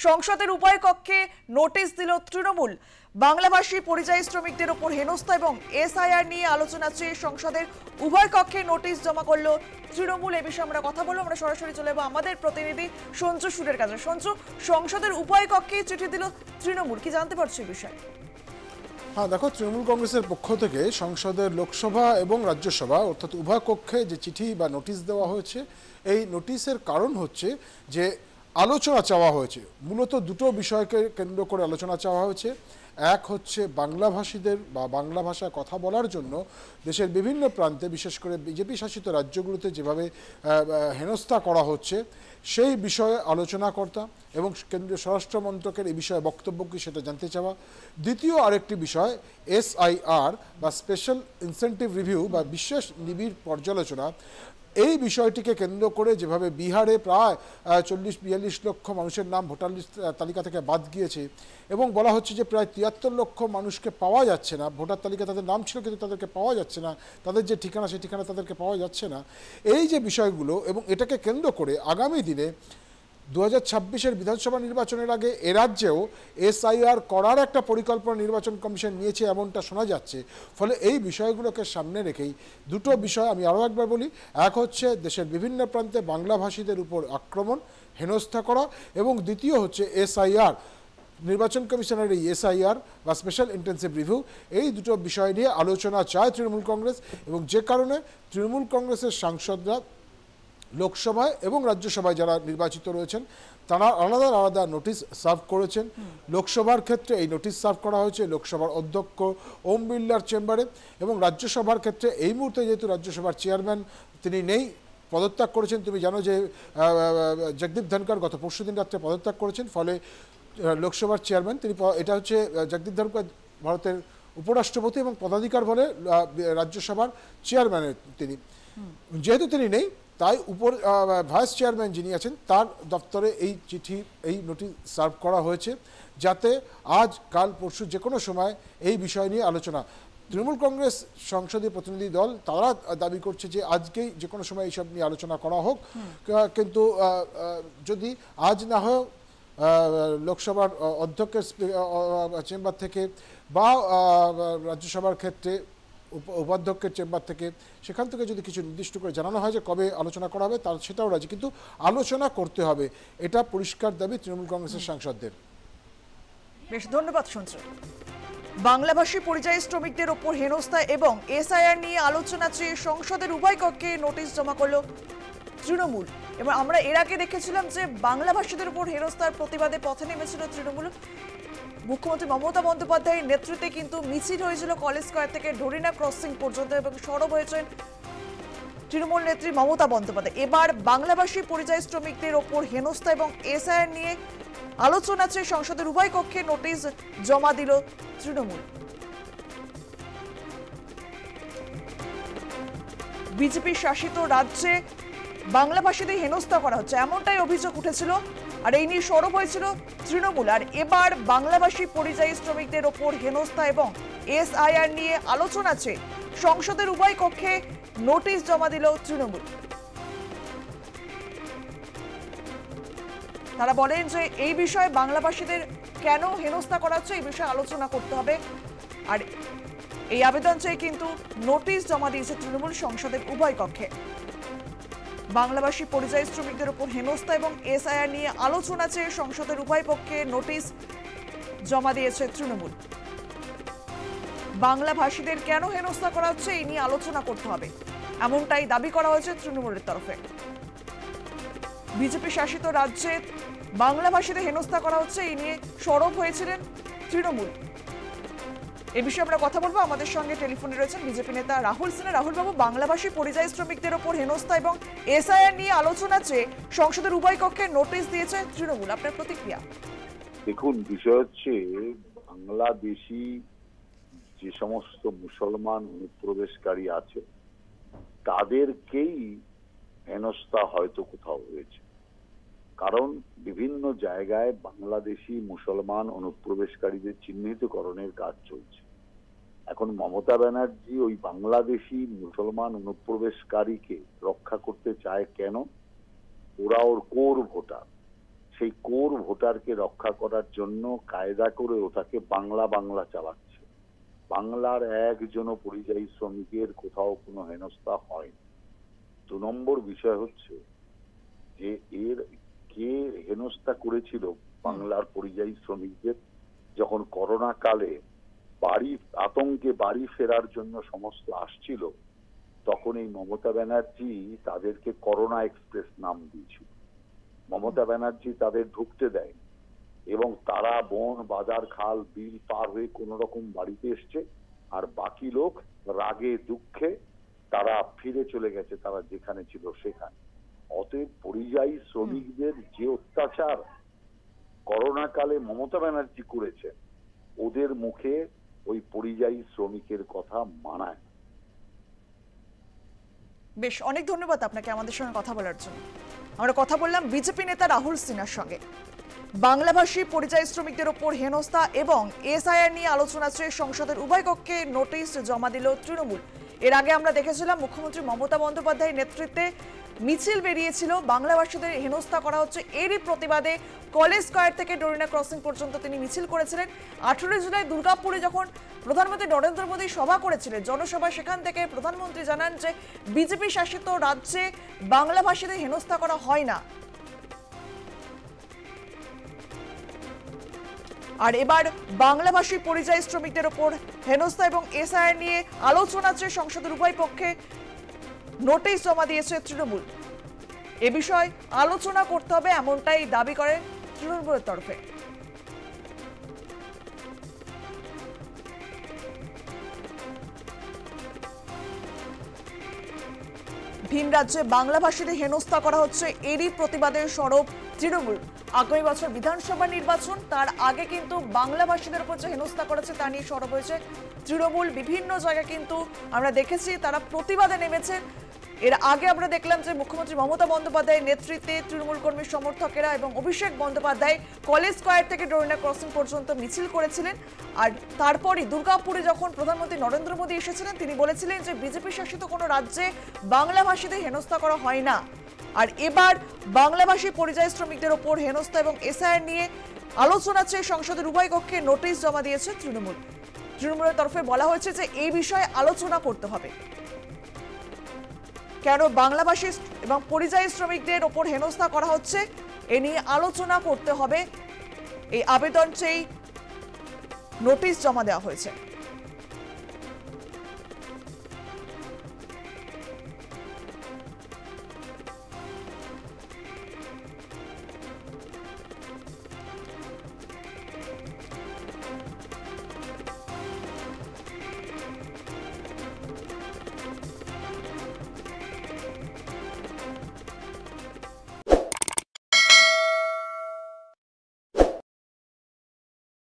সংসদের উভয় কক্ষে নোটিশ দিল তৃণমূল। বাংলাভাষী পরিযায়ী শ্রমিকদের উপর হেনস্থা এবং এসআইআর নিয়ে আলোচনা চেয়ে সংসদের উভয় কক্ষে নোটিশ জমা করলো তৃণমূল। এ বিষয়ে আমরা কথা বলবো। আমরা সরাসরি চলে যাবো আমাদের প্রতিনিধি সঞ্জু সুরের কাছে। সঞ্জু, সংসদের উভয় কক্ষে চিঠি দিল তৃণমূল, কি জানতে পারছো এই বিষয়ে? হ্যাঁ দেখো, তৃণমূল কংগ্রেসের পক্ষ থেকে সংসদের লোকসভা এবং রাজ্যসভা অর্থাৎ উভয় কক্ষে যে চিঠি বা নোটিশ দেওয়া হয়েছে, এই নোটিশের কারণ হচ্ছে যে আলোচনা চাওয়া হয়েছে। মূলত দুটো বিষয়কে কেন্দ্র করে আলোচনা চাওয়া হয়েছে। এক হচ্ছে বাংলাভাষীদের বা বাংলা ভাষায় কথা বলার জন্য দেশের বিভিন্ন প্রান্তে, বিশেষ করে বিজেপি শাসিত রাজ্যগুলোতে যেভাবে হেনস্থা করা হচ্ছে সেই বিষয়ে আলোচনা কর্তা এবং কেন্দ্রীয় স্বরাষ্ট্র মন্ত্রকের এই বিষয়ে বক্তব্য কি সেটা জানতে চাওয়া। দ্বিতীয় আরেকটি বিষয় এসআইআর বা স্পেশাল ইনসেন্টিভ রিভিউ বা বিশেষ নিবিড় পর্যালোচনা। এই বিষয়টিকে কেন্দ্র করে যেভাবে বিহারে প্রায় 40-42 লক্ষ মানুষের নাম ভোটার লিস্ট তালিকা থেকে বাদ গিয়েছে এবং বলা হচ্ছে যে প্রায় 73 লক্ষ মানুষকে পাওয়া যাচ্ছে না, ভোটার তালিকায় তাদের নাম ছিল কিন্তু তাদেরকে পাওয়া যাচ্ছে না, তাদের যে ঠিকানা সেই ঠিকানা তাদেরকে পাওয়া যাচ্ছে না। এই যে বিষয়গুলো এবং এটাকে কেন্দ্র করে আগামী দিনে 2026-এর বিধানসভা নির্বাচনের আগে এ রাজ্যেও এসআইআর করার একটা পরিকল্পনা নির্বাচন কমিশন নিয়েছে এমনটা শোনা যাচ্ছে। ফলে এই বিষয়গুলোকে সামনে রেখেই দুটো বিষয় আমি আরও একবার বলি। এক হচ্ছে দেশের বিভিন্ন প্রান্তে বাংলাভাষীদের উপর আক্রমণ, হেনস্থা করা, এবং দ্বিতীয় হচ্ছে এসআইআর, নির্বাচন কমিশনের এই এসআইআর বা স্পেশাল ইন্টেন্সিভ রিভিউ। এই দুটো বিষয় নিয়ে আলোচনা চায় তৃণমূল কংগ্রেস এবং যে কারণে তৃণমূল কংগ্রেসের সাংসদরা লোকসভায় এবং রাজ্যসভায় যারা নির্বাচিত রয়েছেন তারা আলাদা আলাদা নোটিশ সার্ভ করেছেন। লোকসভার ক্ষেত্রে এই নোটিশ সার্ভ করা হয়েছে লোকসভার অধ্যক্ষ ওম বিড়লার চেম্বারে, এবং রাজ্যসভার ক্ষেত্রে এই মুহূর্তে যেহেতু রাজ্যসভার চেয়ারম্যান তিনি নেই, পদত্যাগ করেছেন। তুমি জানো যে জগদীপ ধনকর গত পরশুদিন রাত্রে পদত্যাগ করেছেন। ফলে লোকসভার চেয়ারম্যান তিনি, এটা হচ্ছে জগদীপ ধনকর ভারতের উপরাষ্ট্রপতি এবং পদাধিকার বলে রাজ্যসভার চেয়ারম্যানের তিনি, যেহেতু তিনি নেই তাই ভাইস চেয়ারম্যান যিনি আছেন তার দপ্তরে এই চিঠি, এই নোটিশ সার্ভ করা হয়েছে যাতে আজ কাল পরশু যে কোনো সময় এই বিষয় নিয়ে আলোচনা। তৃণমূল কংগ্রেস সংসদীয় প্রতিনিধি দল তারা দাবি করছে যে আজকেই যে কোনো সময় এইসব নিয়ে আলোচনা করা হোক, কিন্তু যদি আজ না হয় লোকসভার অধ্যক্ষের চেম্বার থেকে বা রাজ্যসভার ক্ষেত্রে উপাধ্যক্ষের চেম্বার থেকে, সেখান থেকে যদি কিছু নির্দিষ্ট করে জানানো হয় যে কবে আলোচনা করা হবে তার সেটাও রাজি, কিন্তু আলোচনা করতে হবে, এটা পরিষ্কার দাবি তৃণমূল কংগ্রেসের সাংসদদের। বেশ, ধন্যবাদ সঞ্জয়। বাংলাভাষী পরিযায়ী শ্রমিকদের ওপর হেনস্থা এবং এসআইআর নিয়ে আলোচনা চেয়ে সংসদের উভয় কক্ষে নোটিশ জমা করলো তৃণমূল। এবং আমরা এর আগে দেখেছিলাম যে বাংলাভাষীদের উপর হেনস্থার প্রতিবাদে পথে নেমেছিল তৃণমূল। মুখ্যমন্ত্রী মমতা বন্দ্যোপাধ্যায়ের নেতৃত্বে কিন্তু মিছিল হয়েছিল কলেজ স্কয়ার থেকে ডরিনা ক্রসিং পর্যন্ত এবং সরব হয়েছেন তৃণমূল নেত্রী মমতা বন্দ্যোপাধ্যায়। এবার বাংলাভাষী পরিযায়ী শ্রমিকদের ওপর হেনস্থা এবং এসআইআর নিয়ে আলোচনা চেয়ে সংসদের উভয় কক্ষে নোটিশ জমা দিল তৃণমূল। বিজেপি শাসিত রাজ্যে বাংলাভাষীদের হেনস্থা করা হচ্ছে এমনটাই অভিযোগ উঠেছিল, আর এই নিয়ে সরব হয়েছিল তৃণমূল। আর এবার বাংলাভাষী পরিযায়ী শ্রমিকদের ওপর হেনস্থা এবং এসআইআর নিয়ে আলোচনা চেয়ে সংসদের উভয় কক্ষে নোটিশ জমা দিল তৃণমূল। তারা বলেন যে এই বিষয়ে বাংলাভাষীদের কেন হেনস্থা করা হচ্ছে এই বিষয়ে আলোচনা করতে হবে, আর এই আবেদন চেয়ে কিন্তু নোটিশ জমা দিয়েছে তৃণমূল সংসদের উভয় কক্ষে। বাংলাভাষী পরিযায়ী শ্রমিকদের উপর হেনস্থা এবং এসআইআর নিয়ে আলোচনা চেয়ে সংসদের উভয় পক্ষে নোটিশ জমা দিয়েছে তৃণমূল। বাংলাভাষীদের কেন হেনস্থা করা হচ্ছে এই নিয়ে আলোচনা করতে হবে, এমনটাই দাবি করা হয়েছে তৃণমূলের তরফে। বিজেপি শাসিত রাজ্যে বাংলাভাষীদের হেনস্থা করা হচ্ছে এই নিয়ে সরব হয়েছিলেন তৃণমূল। এ বিষয়ে আমরা কথা বলবো। আমাদের সঙ্গে টেলিফোনে রয়েছেন বিজেপি নেতা রাহুল সিনহা। রাহুল বাবু, বাংলাভাষী পরিযায়ী শ্রমিকদের ওপর হেনস্থা এবং এসআইআর নিয়ে আলোচনা চেয়ে সংসদের উভয় কক্ষে নোটিশ দিয়েছে তৃণমূল, আপনার প্রতিক্রিয়া? দেখুন, বিষয় হচ্ছে বাংলাদেশি যে সমস্ত মুসলমান অনুপ্রবেশকারী আছে তাদেরকেই হেনস্থা হয়তো কোথাও হয়েছে, কারণ বিভিন্ন জায়গায় বাংলাদেশি মুসলমান অনুপ্রবেশকারীদের চিহ্নিতকরণের কাজ চলছে। এখন মমতা ব্যানার্জি ওই বাংলাদেশি মুসলমান অনুপ্রবেশকারীকে রক্ষা করতে চায় কেন? ওরা ওর কোর ভোটার, সেই কোর ভোটারকে রক্ষা করার জন্য কায়দা করে ওটাকে বাংলা বাংলা চালাচ্ছে। বাংলার একজনও পরিযায়ী শ্রমিকের কোথাও কোনো হেনস্থা হয়নি। 2 নম্বর বিষয় হচ্ছে যে এর কে হেনস্থা করেছিল বাংলার পরিযায়ী শ্রমিকদের, যখন করোনা কালে আতঙ্কে বাড়ি ফেরার জন্য সমস্ত আসছিল, তখন এই মমতা ব্যানার্জি তাদেরকে করোনা এক্সপ্রেস নাম দিয়েছিল। মমতা ব্যানার্জি তাদের ঢুকতে দেয় এবং তারা বন বাজার খাল বিল পার হয়ে কোন রকম বাড়িতে এসছে, আর বাকি লোক রাগে দুঃখে তারা ফিরে চলে গেছে তারা যেখানে ছিল সেখানে। অতএব পরিযায়ী শ্রমিকদের যে অত্যাচার করোনা কালে মমতা ব্যানার্জি করেছে, ওদের মুখে ওই পরিযায়ী শ্রমিকের কথা মানায়। বেশ, অনেক ধন্যবাদ আপনাকে আমাদের সঙ্গে কথা বলার জন্য। আমরা কথা বললাম বিজেপি নেতা রাহুল সিনহার সঙ্গে। বাংলাভাষী পরিযায়ী শ্রমিকদের ওপর হেনস্থা এবং এসআইআর নিয়ে আলোচনা চেয়ে সংসদের উভয় কক্ষে নোটিশ জমা দিল তৃণমূল। এর আগে আমরা দেখেছিলাম মুখ্যমন্ত্রী মমতা বন্দ্যোপাধ্যায়ের নেতৃত্বে মিছিল বেরিয়েছিল, বাংলাভাষীদের হেনস্থা করা হচ্ছে এরই প্রতিবাদে কলেজ স্কয়ার থেকে ডোরিনা ক্রসিং পর্যন্ত তিনি মিছিল করেছিলেন। 18 জুলাই দুর্গাপুরে যখন প্রধানমন্ত্রী নরেন্দ্র মোদী সভা করেছিলেন জনসভা, সেখান থেকে প্রধানমন্ত্রী জানান যে বিজেপি শাসিত রাজ্যে বাংলাভাষীদের হেনস্থা করা হয় না। আর এবার বাংলাভাষী পরিযায়ী শ্রমিকদের ওপর হেনস্থা এবং এসআইআর নিয়ে আলোচনা চেয়ে সংসদের উভয় পক্ষে নোটিশ জমা দিয়েছে তৃণমূল। এ বিষয়ে আলোচনা করতে হবে এমনটাই দাবি করে তৃণমূলের তরফে। ভিন রাজ্যে বাংলাভাষীদের হেনস্থা করা হচ্ছে এরই প্রতিবাদে সরব তৃণমূল। আগামী বছর বিধানসভা নির্বাচন, তার আগে কিন্তু বাংলাভাষীদের উপর যে হেনস্থা করেছে তা নিয়ে সরব হয়েছে তৃণমূল। বিভিন্ন জায়গায় কিন্তু আমরা দেখেছি তারা প্রতিবাদে নেমেছেন। এর আগে আমরা দেখলাম যে মুখ্যমন্ত্রী মমতা বন্দ্যোপাধ্যায়ের নেতৃত্বে তৃণমূল কর্মীর সমর্থকেরা এবং অভিষেক বন্দ্যোপাধ্যায় কলেজ স্কয়ার থেকে ডোরিনা ক্রসিং পর্যন্ত মিছিল করেছিলেন। আর তারপরই দুর্গাপুরে যখন প্রধানমন্ত্রী নরেন্দ্র মোদী এসেছিলেন, তিনি বলেছিলেন যে বিজেপি শাসিত কোনো রাজ্যে বাংলাভাষীদের হেনস্থা করা হয় না। আর এবার বাংলাভাষী পরিযায়ী শ্রমিকদের ওপর হেনস্থা এবং এসআইআর নিয়ে আলোচনা চেয়ে সংসদের উভয় কক্ষে নোটিশ জমা দিয়েছে তৃণমূল। তৃণমূলের তরফে বলা হয়েছে যে এই বিষয়ে আলোচনা করতে হবে, কেন বাংলাভাষী এবং পরিযায়ী শ্রমিকদের ওপর হেনস্থা করা হচ্ছে এ নিয়ে আলোচনা করতে হবে। এই আবেদন চেয়ে নোটিশ জমা দেওয়া হয়েছে।